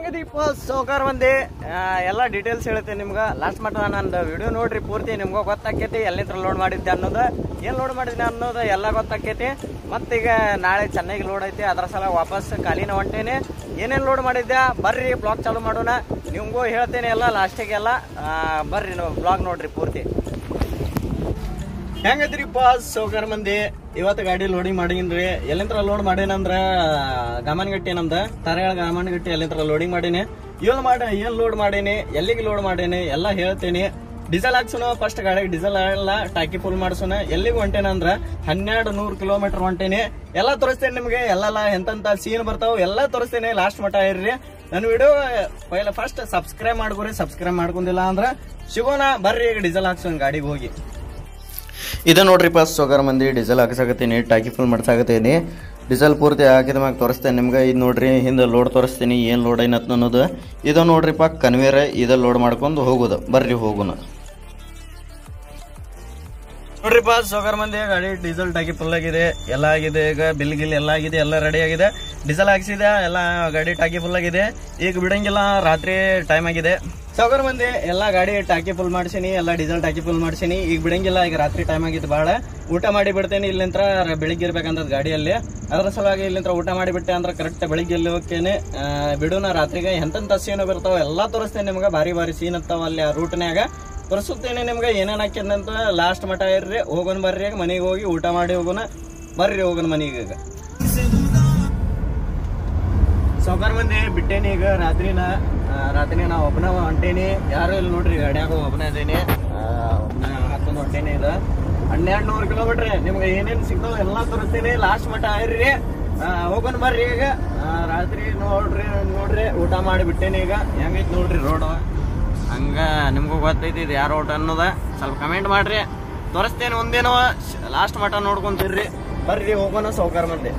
ಹೆಂಗದೀಪ ಸೌಕರ್ ಮಂದಿ ಎಲ್ಲ ಡೀಟೇಲ್ಸ್ ಹೇಳ್ತೀನಿ ನಿಮ್ಗೆ. ಲಾಸ್ಟ್ ಮಟ್ಟ ನಂದು ವಿಡಿಯೋ ನೋಡ್ರಿ ಪೂರ್ತಿ, ನಿಮ್ಗೆ ಗೊತ್ತಾಕೈತಿ ಎಲ್ಲಿಂದ ಲೋಡ್ ಮಾಡಿದ್ದೆ ಅನ್ನೋದು, ಏನು ಲೋಡ್ ಮಾಡಿದ್ದೆ ಅನ್ನೋದು ಎಲ್ಲ ಗೊತ್ತಾಕೈತಿ. ಮತ್ತೀಗ ನಾಳೆ ಚೆನ್ನಾಗಿ ಲೋಡ್ ಐತಿ, ಅದರ ಸಲ ವಾಪಸ್ ಖಾಲಿನ ಹೊಂಟೇನೆ. ಏನೇನು ಲೋಡ್ ಮಾಡಿದ್ದೆ ಬರ್ರಿ ಬ್ಲಾಗ್ ಚಾಲು ಮಾಡೋಣ. ನಿಮ್ಗೂ ಹೇಳ್ತೇನೆ ಎಲ್ಲ ಲಾಸ್ಟಿಗೆಲ್ಲ, ಬರ್ರಿ ನೀವು ಬ್ಲಾಗ್ ನೋಡ್ರಿ ಪೂರ್ತಿ. ಹೆಂಗೈತ್ರಿಪ್ಪ ಸೌಕರ್ ಮಂದಿ, ಇವತ್ತು ಗಾಡಿ ಲೋಡಿಂಗ್ ಮಾಡೀನ್ರಿ. ಎಲ್ಲಿಂತ್ರ ಲೋಡ್ ಮಾಡೇನಂದ್ರ ಗಾಮನಗಟ್ಟಿ, ನಮ್ದು ತಾರೆಗಳ ಗಾಮನಗಟ್ಟಿ ಎಲ್ಲಿಂತ್ರ ಲೋಡಿಂಗ್ ಮಾಡೀನಿ. ಏನ್ ಲೋಡ್ ಮಾಡೀನಿ, ಎಲ್ಲಿಗೆ ಲೋಡ್ ಮಾಡೀನಿ ಎಲ್ಲ ಹೇಳ್ತೀನಿ. ಡೀಸೆಲ್ ಹಾಕ್ಸೋಣ, ಫಸ್ಟ್ ಗಾಡಿಗೆ ಡೀಸೆಲ್ ಎಲ್ಲ ಟಾಕಿ ಫುಲ್ ಮಾಡ್ಸೋಣ. ಎಲ್ಲಿಗೆ ಹೊಂಟೇನಂದ್ರ 1200 ಕಿಲೋಮೀಟರ್ ಹೊಂಟೇನಿ. ಎಲ್ಲ ತೋರಿಸ್ತೇನೆ ನಿಮ್ಗೆ, ಎಲ್ಲ ಎಂತ ಸೀನ್ ಬರ್ತಾವ ಎಲ್ಲ ತೋರಿಸ್ತೇನೆ. ಲಾಸ್ಟ್ ಮಟ್ಟ ಇರ್ರಿ ನನ್ನ ವಿಡಿಯೋ. ಫಸ್ಟ್ ಸಬ್ಸ್ಕ್ರೈಬ್ ಮಾಡ್ಕೊರಿ, ಸಬ್ಸ್ಕ್ರೈಬ್ ಮಾಡ್ಕೊಂಡಿಲ್ಲ ಅಂದ್ರ ಸಿಗೋಣ. ಬರ್ರಿ ಈಗ ಡೀಸೆಲ್ ಹಾಕ್ಸೋಣ ಗಾಡಿಗೆ ಹೋಗಿ. ಇದು ನೋಡ್ರಿಪ್ಪ ಸೌಕರ್ ಮಂದಿ, ಡೀಸೆಲ್ ಹಾಕಿಸಾಕತ್ತೀನಿ, ಟಾಕಿ ಫುಲ್ ಮಾಡ್ಸಾಕತ್ತೀನಿ. ಡೀಸೆಲ್ ಪೂರ್ತಿ ಹಾಕಿದ ಮ್ಯಾಗ ತೋರಿಸ್ತೇನೆ ನಿಮ್ಗೆ. ಇದು ನೋಡ್ರಿ ಹಿಂದೆ ಲೋಡ್ ತೋರಿಸ್ತೀನಿ, ಏನು ಲೋಡ್ ಏನತ್ ಅನ್ನೋದು. ಇದು ನೋಡ್ರಿಪ್ಪ ಕನ್ವೇರ್, ಇದು ಲೋಡ್ ಮಾಡ್ಕೊಂಡು ಹೋಗೋದು. ಬರ್ರಿ ಹೋಗೋಣ. ನೋಡ್ರಿಪ್ಪ ಸೌಕರ್ ಮಂದಿ, ಗಾಡಿ ಡೀಸೆಲ್ ಟಾಕಿ ಫುಲ್ ಆಗಿದೆ, ಎಲ್ಲ ಆಗಿದೆ. ಈಗ ಬಿಲ್ ಗಿಲ್ ಎಲ್ಲ ಆಗಿದೆ, ಎಲ್ಲ ರೆಡಿ ಆಗಿದೆ. ಡೀಸೆಲ್ ಹಾಕ್ಸಿದೆ, ಎಲ್ಲ ಗಾಡಿ ಟಾಕಿ ಫುಲ್ ಆಗಿದೆ. ಈಗ ಬಿಡಂಗಿಲ್ಲ, ರಾತ್ರಿ ಟೈಮ್ ಆಗಿದೆ. ಸೌಕರ್ ಮಂದಿ ಎಲ್ಲ ಗಾಡಿ ಟಾಕಿ ಫುಲ್ ಮಾಡ್ಸೀನಿ, ಎಲ್ಲ ಡೀಸೆಲ್ ಟಾಕಿ ಫುಲ್ ಮಾಡ್ಸೀನಿ. ಈಗ ಬಿಡಂಗಿಲ್ಲ, ಈಗ ರಾತ್ರಿ ಟೈಮ್ ಆಗಿತ್ತು ಭಾಳ. ಊಟ ಮಾಡಿ ಬಿಡ್ತೇನೆ, ಇಲ್ಲಿಂತ್ರ ಬೆಳಿಗ್ಗೆ ಇರ್ಬೇಕಂತ ಗಾಡಿಯಲ್ಲಿ. ಅದರ ಸಲುವಾಗಿ ಇಲ್ಲಿಂತ್ರ ಊಟ ಮಾಡಿಬಿಟ್ಟೆ ಅಂದ್ರೆ ಕರೆಕ್ಟ್ ಬೆಳಿಗ್ಗೆ ಇಲ್ಲಿ ಹೋಗ್ತೇನೆ. ಬಿಡೋಣ ರಾತ್ರಿಗೆ ಎಂತೆಂಥ ಸೀನ್ ಬರ್ತಾವ ಎಲ್ಲ ತೋರಿಸ್ತೇನೆ ನಿಮ್ಗೆ. ಭಾರಿ ಭಾರಿ ಸೀನ್ ಇರ್ತಾವ ಅಲ್ಲಿ ಆ ರೂಟ್ನ್ಯಾಗ ತೋರಿಸುತ್ತೇನೆ ನಿಮ್ಗೆ. ಏನೇನು ಹಾಕ್ಯದಂತ ಲಾಸ್ಟ್ ಮಠ ಇರ್ರಿ. ಹೋಗೋಣ ಬರ್ರಿ, ಮನೆಗೆ ಹೋಗಿ ಊಟ ಮಾಡಿ ಹೋಗೋಣ. ಬರ್ರಿ ಹೋಗೋಣ ಮನೆಗೆ. ಈಗ ಸೌಕರ್ ಮಂದಿ ಬಿಟ್ಟೇನಿ, ಈಗ ರಾತ್ರಿ ನಾ ಒಬ್ಬನ ಹೊಂಟೇನಿ. ಯಾರು ಇಲ್ಲಿ ನೋಡ್ರಿ, ಗಾಡಿಯಾಗ ಒಬ್ಬನ ಇದೇನಿ, ಹತ್ತೊಂದು ಹೊಂಟೇನಿ. ಇದು 1200 ಕಿಲೋಮೀಟರ್. ನಿಮ್ಗೆ ಏನೇನು ಸಿಗ್ತಾವ ಎಲ್ಲ ತೋರಿಸ್ತೇನೆ. ಲಾಸ್ಟ್ ಮಠ ಇರ್ರಿ, ಹೋಗೋಣ ಬರ್ರಿ. ಈಗ ರಾತ್ರಿ ನೋಡ್ರಿ ಊಟ ಮಾಡಿ ಬಿಟ್ಟೇನಿ. ಈಗ ಹೆಂಗೈತಿ ನೋಡ್ರಿ ರೋಡ್, ಹಂಗ ನಿಮ್ಗೂ ಗೊತ್ತೈತಿ ಇದು ಯಾರು ಊಟ ಅನ್ನೋದ. ಸ್ವಲ್ಪ ಕಮೆಂಟ್ ಮಾಡ್ರಿ, ತೋರಿಸ್ತೇನೆ ಒಂದೇನೋ. ಲಾಸ್ಟ್ ಮಠ ನೋಡ್ಕೊಂತೀರ್ರಿ. ಬರ್ರಿ ಹೋಗೋಣ ಸೌಕರ್ ಮಂದಿ.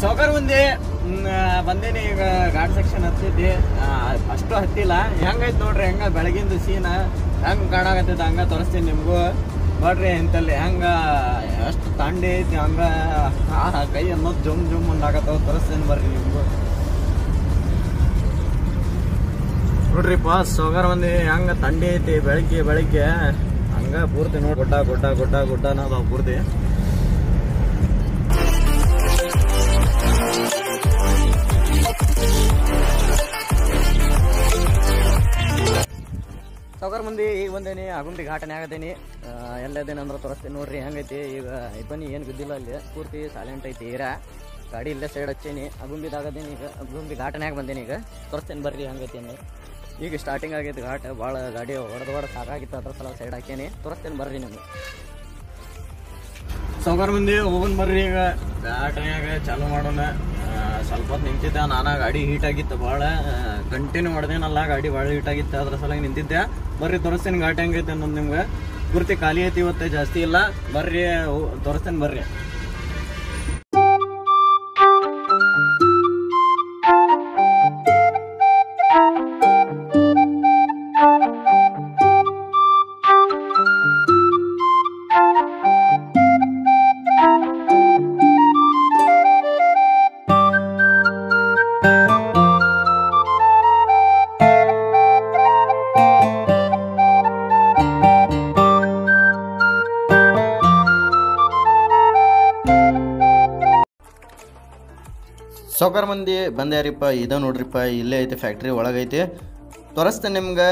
ಸೌಕರ್ ಮಂದಿ ಬಂದೇನಿ. ಈಗ ಘಾಟ್ ಸೆಕ್ಷನ್ ಹತ್ತಿದ್ದೆ, ಅಷ್ಟು ಹತ್ತಿಲ್ಲ. ಹೆಂಗೈತಿ ನೋಡ್ರಿ, ಹೆಂಗ ಬೆಳಗಿಂದ ಸೀನ ಹೆಂಗ್ ಕಾಣಾಕತ್ತೈತೆ ಹಂಗ ತೋರಿಸ್ತೀನಿ ನಿಮ್ಗೂ. ನೋಡ್ರಿ ಇಂತಲ್ಲಿ ಹೆಂಗ ಎಷ್ಟು ತಂಡಿ ಐತಿ, ಹಂಗ ಕೈ ಅನ್ನೋದು ಜುಮ್ ಜುಮ್ ಮುಂದಾಗತ್ತವ. ತೋರಿಸ್ತೀನಿ ಬರ್ರಿ ನಿಮ್ಗೂ. ನೋಡ್ರಿಪ್ಪ ಸೌಕರ್ ಮಂದಿ ಹೆಂಗ ತಂಡಿ ಐತಿ ಬೆಳಿಗ್ಗೆ ಹಂಗ ಪೂರ್ತಿ ನೋಡಿ. ಗುಡ್ಡ ಅನ್ನೋದು ಪೂರ್ತಿ. ಸೌಕರ್ ಮಂದಿ ಈಗ ಬಂದೇನಿ, ಆಗುಂಬಿ ಘಾಟನೆ ಆಗದೇನಿ. ಎಲ್ಲದೇನಿ ಅಂದ್ರೆ ತೋರಿಸ್ತೀನಿ ನೋಡ್ರಿ ಹೆಂಗೈತಿ. ಈಗ ಬನ್ನಿ, ಏನು ಬಿದ್ದಿಲ್ಲ ಅಲ್ಲಿ, ಪೂರ್ತಿ ಸೈಲೆಂಟ್ ಐತಿ. ಗಾಡಿ ಇಲ್ಲೇ ಸೈಡ್ ಹಚ್ಚೇನಿ. ಆಗುಂಬಿದಾಗದೇನಿ, ಈಗ ಆಗುಂಬಿ ಘಾಟನ್ಯಾಗ ಬಂದೇನಿ. ಈಗ ತೋರಿಸ್ತೇನೆ ಬರ್ರಿ ಹೆಂಗೈತಿ ಅಂದ್ರೆ. ಈಗ ಸ್ಟಾರ್ಟಿಂಗ್ ಆಗೈತಿ ಘಾಟ್, ಭಾಳ ಗಾಡಿ ಹೊಡೆದು ಸಾಕಾಗಿತ್ತು, ಅದ್ರ ಸಲ ಸೈಡ್ ಹಾಕೇನಿ. ತೋರಿಸ್ತೇನೆ ಬರ್ರಿ ನಿಮ್ಗೆ. ಸೌಕರ್ ಮಂದಿ ಹೋಗೋಣ ಬರ್ರಿ. ಈಗ ಘಾಟನ್ಯಾಗ ಚಾಲು ಮಾಡೋಣ. ಸ್ವಲ್ಪ ಹೊತ್ತು ನಿಂತಿದ್ದೆ ನಾನು, ಗಾಡಿ ಹೀಟ್ ಆಗಿತ್ತು ಭಾಳ. ಕಂಟಿನ್ಯೂ ಮಾಡ್ದೇನಲ್ಲ, ಗಾಡಿ ಭಾಳ ಹೀಟ್ ಆಗಿತ್ತು, ಅದ್ರ ಸಲುವಾಗಿ ನಿಂತಿದ್ದೆ. ಬರ್ರಿ ತೋರಿಸ್ತೇನೆ ಘಾಟ್ ಹೆಂಗೈತೆ ಅನ್ನೋದು ನಿಮ್ಗೆ. ಪೂರ್ತಿ ಖಾಲಿ ಐತಿ ಇವತ್ತು, ಜಾಸ್ತಿ ಇಲ್ಲ. ಬರ್ರಿ ತೋರಿಸ್ತೇನೆ ಬರ್ರಿ. ಸೌಕರ್ ಮಂದಿ ಬಂದ್ಯಾರಿಪ್ಪ. ಇದು ನೋಡ್ರಿಪ್ಪ, ಇಲ್ಲೇ ಐತೆ ಫ್ಯಾಕ್ಟ್ರಿ ಒಳಗೈತಿ. ತೋರಿಸ್ತೇನೆ ನಿಮ್ಗೆ,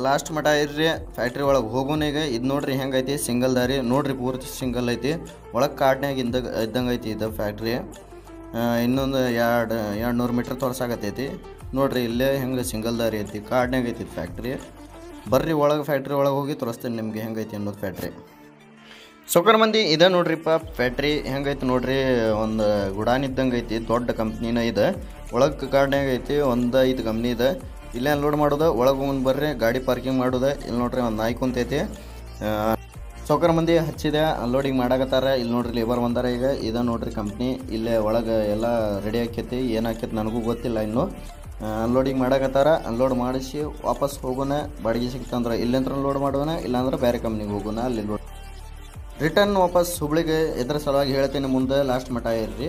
ಲಾಸ್ಟ್ ಮಠ ಇರ್ರಿ. ಫ್ಯಾಕ್ಟ್ರಿ ಒಳಗೆ ಹೋಗೋಣ ಈಗ. ಇದು ನೋಡ್ರಿ ಹೆಂಗೈತಿ, ಸಿಂಗಲ್ ದಾರಿ ನೋಡ್ರಿ, ಪೂರ್ತಿ ಸಿಂಗಲ್ ಐತಿ. ಒಳಗೆ ಕಾಡ್ನ್ಯಾಗ ಇದ್ದಂಗೆ ಐತಿ ಇದು ಫ್ಯಾಕ್ಟ್ರಿ. ಇನ್ನೊಂದು 200 ಮೀಟ್ರ್ ತೋರ್ಸಾಕತ್ತೈತಿ ನೋಡ್ರಿ. ಇಲ್ಲೇ ಹೆಂಗೆ ಸಿಂಗಲ್ ದಾರಿ ಐತಿ, ಕಾಡ್ನ್ಯಾಗ ಐತಿ ಫ್ಯಾಕ್ಟ್ರಿ. ಬರ್ರಿ ಒಳಗೆ, ಫ್ಯಾಕ್ಟ್ರಿ ಒಳಗೆ ಹೋಗಿ ತೋರಿಸ್ತೇನೆ ನಿಮ್ಗೆ ಹೆಂಗೈತಿ ಅನ್ನೋದು ಫ್ಯಾಕ್ಟ್ರಿ. ಸೌಕರ್ ಮಂದಿ ಇದೆ ನೋಡ್ರಿಪ್ಪ ಫ್ಯಾಕ್ಟ್ರಿ ಹೆಂಗೈತಿ ನೋಡ್ರಿ. ಒಂದು ಗುಡಾನ್ ಇದ್ದಂಗೆ ಐತಿ, ದೊಡ್ಡ ಕಂಪ್ನಿನ ಇದೆ. ಒಳಗೆ ಗಾರ್ಡ್ನ್ಯಾಗ ಐತಿ, 1-5 ಕಂಪ್ನಿ ಇದೆ. ಇಲ್ಲೇ ಅನ್ಲೋಡ್ ಮಾಡೋದು. ಒಳಗೆ ಹೋಗಿ ಬರ್ರಿ, ಗಾಡಿ ಪಾರ್ಕಿಂಗ್ ಮಾಡೋದು. ಇಲ್ಲಿ ನೋಡ್ರಿ ಒಂದು ನಾಯಿ ಕುಂತೈತಿ. ಸೌಕರ್ ಮಂದಿ ಹಚ್ಚಿದೆ, ಅನ್ಲೋಡಿಂಗ್ ಮಾಡಾಕತ್ತಾರ. ಇಲ್ಲಿ ನೋಡ್ರಿ ಲೇಬರ್ ಬಂದಾರ. ಈಗ ಇದೆ ನೋಡ್ರಿ ಕಂಪ್ನಿ. ಇಲ್ಲೇ ಒಳಗೆ ಎಲ್ಲ ರೆಡಿ ಆಕೈತಿ. ಏನು ಆಕೈತಿ ನನಗೂ ಗೊತ್ತಿಲ್ಲ ಇನ್ನು. ಅನ್ಲೋಡಿಂಗ್ ಮಾಡಾಕತ್ತಾರ. ಅನ್ಲೋಡ್ ಮಾಡಿಸಿ ವಾಪಸ್ ಹೋಗೋಣ. ಬಾಡಿಗೆ ಸಿಕ್ತಂದ್ರೆ ಇಲ್ಲಿಂತ್ರ ಅನ್ಲೋಡ್ ಮಾಡೋಣ, ಇಲ್ಲಾಂದ್ರೆ ಬೇರೆ ಕಂಪ್ನಿಗೆ ಹೋಗೋಣ. ಅಲ್ಲಿ ರಿಟರ್ನ್ ವಾಪಸ್ ಹುಬ್ಳಿಗೆ. ಇದರ ಸಲುವಾಗಿ ಹೇಳ್ತೀನಿ ಮುಂದೆ, ಲಾಸ್ಟ್ ಮಠ ಇರ್ರಿ.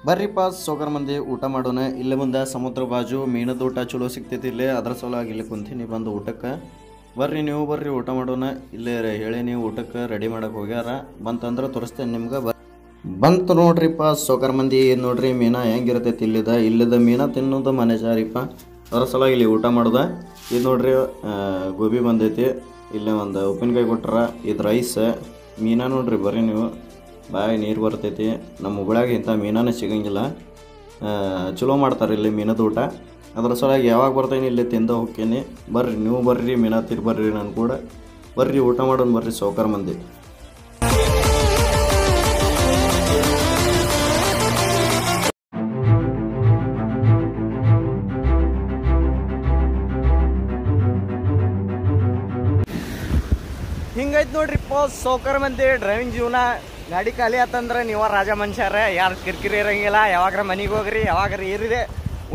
ಬರ್ರಿಪ್ಪ ಸೋಕರ್ ಮಂದಿ ಊಟ ಮಾಡೋಣ. ಇಲ್ಲೇ ಮುಂದೆ ಸಮುದ್ರ ಬಾಜು ಮೀನದ ಊಟ ಚಲೋ ಸಿಗ್ತೈತಿ. ಇಲ್ಲೇ ಅದ್ರ ಸಲುವಾಗಿ ಇಲ್ಲಿ ಕುಂತೀನಿ ಬಂದು ಊಟಕ್ಕೆ. ಬರ್ರಿ ನೀವು ಬರ್ರಿ ಊಟ ಮಾಡೋಣ. ಇಲ್ಲೇ ಹೇಳಿ ನೀವು ಊಟಕ್ಕೆ ರೆಡಿ ಮಾಡಕ್ಕೆ ಹೋಗ್ಯಾರ. ಬಂತಂದ್ರೆ ತೋರಿಸ್ತೇನೆ ನಿಮ್ಗೆ. ಬಂತು ನೋಡ್ರಿಪ್ಪ ಸೋಕರ್ ಮಂದಿ. ನೋಡ್ರಿ ಮೀನಾ ಹೆಂಗಿರ್ತೈತಿ ಇಲ್ಲದ ಮೀನಾ ತಿನ್ನೋದು ಮನೆ ಜಾರಿಪ್ಪ. ಅದ್ರ ಸಲುವಾಗಿ ಇಲ್ಲಿ ಊಟ ಮಾಡೋದ. ಇದು ನೋಡ್ರಿ ಗೋಬಿ ಬಂದೈತಿ. ಇಲ್ಲೇ ಒಂದು ಉಪ್ಪಿನಕಾಯಿ ಕೊಟ್ರ. ಇದು ರೈಸ್. ಮೀನಾ ನೋಡ್ರಿ ಬರ್ರಿ ನೀವು. ಬಾಯಿ ನೀರು ಬರ್ತೈತಿ. ನಮ್ಮ ಹುಬ್ಳ್ಯಾಗ ಇಂಥ ಮೀನಾನೇ ಸಿಗಂಗಿಲ್ಲ. ಚಲೋ ಮಾಡ್ತಾರೆ ಇಲ್ಲಿ ಮೀನದ ಊಟ. ಅದ್ರ ಸಲುವಾಗಿ ಯಾವಾಗ ಬರ್ತೀನಿ ಇಲ್ಲಿ ತಿಂದ ಹೋಗ್ತೀನಿ. ಬರ್ರಿ ನೀವು ಬರ್ರಿ ಮೀನಾ ತಿರ್ ಬರ್ರಿ ನಾನು ಕೂಡ. ಬರ್ರಿ ಊಟ ಮಾಡೋಣ ಬರ್ರಿ ಸೋಕರ್ ಮಂದಿ. ಹಿಂಗೈತೆ ನೋಡ್ರಿಪ್ಪ ಸೋಕರ್ ಮಂದಿ ಡ್ರೈವಿಂಗ್ ಜೀವನ. ಗಾಡಿ ಖಾಲಿ ಆತಂದ್ರೆ ನೀವು ರಾಜ ಮನುಷ್ಯರ. ಯಾರು ಕಿರಿಕಿರಿ ಇರಂಗಿಲ್ಲ. ಯಾವಾಗ್ರ ಮನೆಗೆ ಹೋಗ್ರಿ, ಯಾವಾಗ್ರ ಇರಿದೆ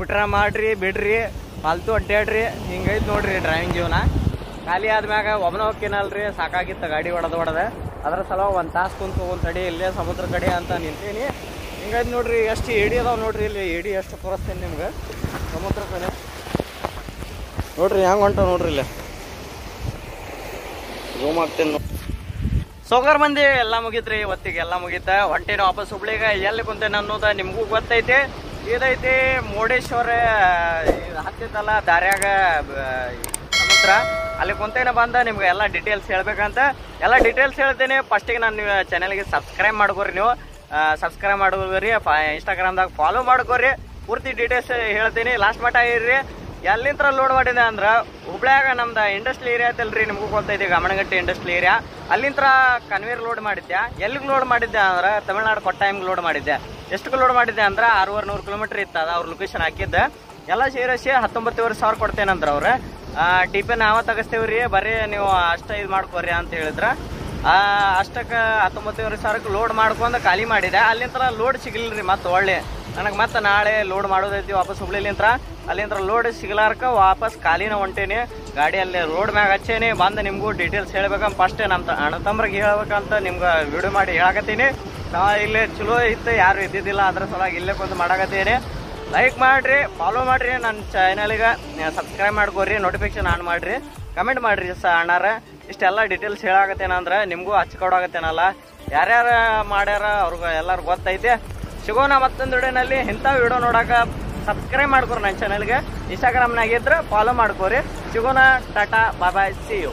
ಊಟ ಮಾಡ್ರಿ ಬಿಡ್ರಿ, ಫಾಲ್ತು ಅಡ್ಡಾಡ್ರಿ. ಹಿಂಗೈತೆ ನೋಡ್ರಿ ಡ್ರೈವಿಂಗ್ ಜೀವನ. ಖಾಲಿ ಆದ್ಮ್ಯಾಗ ಒಬ್ಬನ ಹೋಗ್ತೀನಲ್ರಿ, ಸಾಕಾಗಿತ್ತು ಗಾಡಿ ಹೊಡೆದ. ಅದ್ರ ಸಲುವಾಗಿ ಒಂದು ತಾಸು ಕುಂತು ಒಂದು ತಡಿ ಇಲ್ಲೇ ಸಮುದ್ರ ಕಡೆ ಅಂತ ನಿಂತೀನಿ. ಹಿಂಗೈತೆ ನೋಡ್ರಿ. ಎಷ್ಟು ಏಡಿ ಅದಾವೆ ನೋಡ್ರಿ ಇಲ್ಲಿ. ಏಡಿ ಎಷ್ಟು ತೋರಿಸ್ತೇನೆ ನಿಮ್ಗೆ ಸಮುದ್ರ ಕಡೆ. ನೋಡ್ರಿ ಹೆಂಗೆ ಹೊಂಟ ನೋಡ್ರಿ ಇಲ್ಲೇ. ರೂಮ್ ಆಗ್ತೇನೆ ಸೋಕರ್ ಮಂದಿ. ಎಲ್ಲ ಮುಗಿತ್ರಿ ಇವತ್ತಿಗೆ, ಎಲ್ಲ ಮುಗೀತ. ಹೊಂಟೇನು ವಾಪಸ್ ಹುಬ್ಳಿಗೆ. ಎಲ್ಲಿ ಕುಂತೇನೆ ಅನ್ನೋದು ನಿಮಗೂ ಗೊತ್ತೈತಿ. ಇದೈತಿ ಮುರುಡೇಶ್ವರ ಹತ್ತಿತ್ತಲ್ಲ ದಾರ್ಯಾಗ ಸಮುದ್ರ. ಅಲ್ಲಿ ಕುಂತೇನೆ ಬಂದ ನಿಮ್ಗೆ ಎಲ್ಲ ಡೀಟೇಲ್ಸ್ ಹೇಳ್ಬೇಕಂತ. ಎಲ್ಲ ಡೀಟೇಲ್ಸ್ ಹೇಳ್ತೇನೆ. ಫಸ್ಟಿಗೆ ನಾನು ಚಾನಲ್ಗೆ ಸಬ್ಸ್ಕ್ರೈಬ್ ಮಾಡ್ಕೋರಿ. ನೀವು ಸಬ್ಸ್ಕ್ರೈಬ್ ಮಾಡ್ಕೋರಿ. ಇನ್ಸ್ಟಾಗ್ರಾಮ್ದಾಗ ಫಾಲೋ ಮಾಡ್ಕೋರಿ. ಪೂರ್ತಿ ಡೀಟೇಲ್ಸ್ ಹೇಳ್ತೀನಿ. ಲಾಸ್ಟ್ ಮಟ್ಟ ಇರ್ರಿ. ಎಲ್ಲಿಂತ್ರ ಲೋಡ್ ಮಾಡಿದೆ ಅಂದ್ರೆ ಹುಬ್ಳ್ಯಾಗ ನಮ್ದು ಇಂಡಸ್ಟ್ರಿ ಏರಿಯಾ ಐತಲ್ರಿ, ನಿಮಗೂ ಗೊತ್ತೈತಿ ಗಮನಗಟ್ಟಿ ಇಂಡಸ್ಟ್ರಿ ಏರಿಯಾ. ಅಲ್ಲಿಂತ್ರ ಕನ್ವೇರ್ ಲೋಡ್ ಮಾಡಿದ್ದೆ. ಎಲ್ಲಿಗೆ ಲೋಡ್ ಮಾಡಿದ್ದೆ ಅಂದ್ರೆ ತಮಿಳ್ನಾಡು ಕೊಟ್ಟಾಯಮ್ಗೆ ಲೋಡ್ ಮಾಡಿದ್ದೆ. ಎಷ್ಟಕ್ಕೆ ಲೋಡ್ ಮಾಡಿದ್ದೆ ಅಂದ್ರೆ 600 ಕಿಲೋಮೀಟರ್ ಇತ್ತು. ಅದು ಅವ್ರ ಲೊಕೇಶನ್ ಹಾಕಿದ್ದೆ. ಎಲ್ಲ ಸೇರಿಸಿ 19,500 ಕೊಡ್ತೇನಂದ್ರೆ ಅವ್ರು. ಟಿಪಿ ನಾವ ತೆಗಿಸ್ತೇವ್ರಿ, ಬರ್ರಿ ನೀವು ಅಷ್ಟ ಇದು ಮಾಡ್ಕೋರಿ ಅಂತ ಹೇಳಿದ್ರ. ಅಷ್ಟಕ್ಕೆ 19,500 ಲೋಡ್ ಮಾಡ್ಕೊಂಡು ಖಾಲಿ ಮಾಡಿದೆ. ಅಲ್ಲಿಂತ್ರ ಲೋಡ್ ಸಿಗ್ಲಿಲ್ರಿ. ಮತ್ತೆ ಒಳ್ಳೆ ನನಗೆ ಮತ್ತೆ ನಾಳೆ ಲೋಡ್ ಮಾಡೋದೈತಿ ವಾಪಸ್ ಹುಬ್ಳಿಲಿಂತ್ರ. ಅಲ್ಲಿಂತ್ರ ಲೋಡ್ ಸಿಗ್ಲಾರ್ಕ ವಾಪಸ್ ಖಾಲಿನ ಹೊಂಟೇನಿ. ಗಾಡಿಯಲ್ಲಿ ರೋಡ್ ಮ್ಯಾಗ ಹಚ್ಚೇನಿ. ಬಂದು ನಿಮಗೂ ಡೀಟೇಲ್ಸ್ ಹೇಳ್ಬೇಕಂತ ಫಸ್ಟ್ ನಮ್ಮ ಅಣ್ಣ ತಮ್ರಿಗೆ ಹೇಳ್ಬೇಕಂತ ನಿಮ್ಗೆ ವಿಡಿಯೋ ಮಾಡಿ ಹೇಳಕತ್ತೀನಿ. ಇಲ್ಲೇ ಚಲೋ ಇತ್ತು, ಯಾರು ಇದ್ದಿದ್ದಿಲ್ಲ. ಅದ್ರ ಸಲುವಾಗಿ ಇಲ್ಲೇ ಕುಂತು ಮಾಡಕತ್ತೀನಿ. ಲೈಕ್ ಮಾಡಿರಿ, ಫಾಲೋ ಮಾಡಿರಿ, ನನ್ನ ಚಾನಲ್ಗೆ ಸಬ್ಸ್ಕ್ರೈಬ್ ಮಾಡ್ಕೋರಿ, ನೋಟಿಫಿಕೇಶನ್ ಆನ್ ಮಾಡಿರಿ, ಕಮೆಂಟ್ ಮಾಡಿರಿ ಅಣ್ಣಾರ. ಇಷ್ಟೆಲ್ಲ ಡೀಟೇಲ್ಸ್ ಹೇಳಾಕತ್ತೇನಂದ್ರೆ ನಿಮಗೂ ಹಚ್ಕೊಡಾಕತ್ತೇನಲ್ಲ. ಯಾರ್ಯಾರು ಮಾಡ್ಯಾರ ಅವ್ರಿಗೆ ಎಲ್ಲರೂ ಗೊತ್ತೈತೆ. ಸಿಗೋಣ ಮತ್ತೊಂದು ವಿಡಿಯೋನಲ್ಲಿ. ಇಂಥ ವಿಡಿಯೋ ನೋಡೋಕೆ ಸಬ್ಸ್ಕ್ರೈಬ್ ಮಾಡ್ಕೋರಿ ನನ್ನ ಚಾನಲ್ಗೆ. ಇನ್ಸ್ಟಾಗ್ರಾಮ್ನಾಗಿದ್ರೆ ಫಾಲೋ ಮಾಡ್ಕೋರಿ. ಸಿಗೋಣ. ಟಾಟಾ ಬಾಯ್ ಬಾಯ್, ಸಿ ಯು.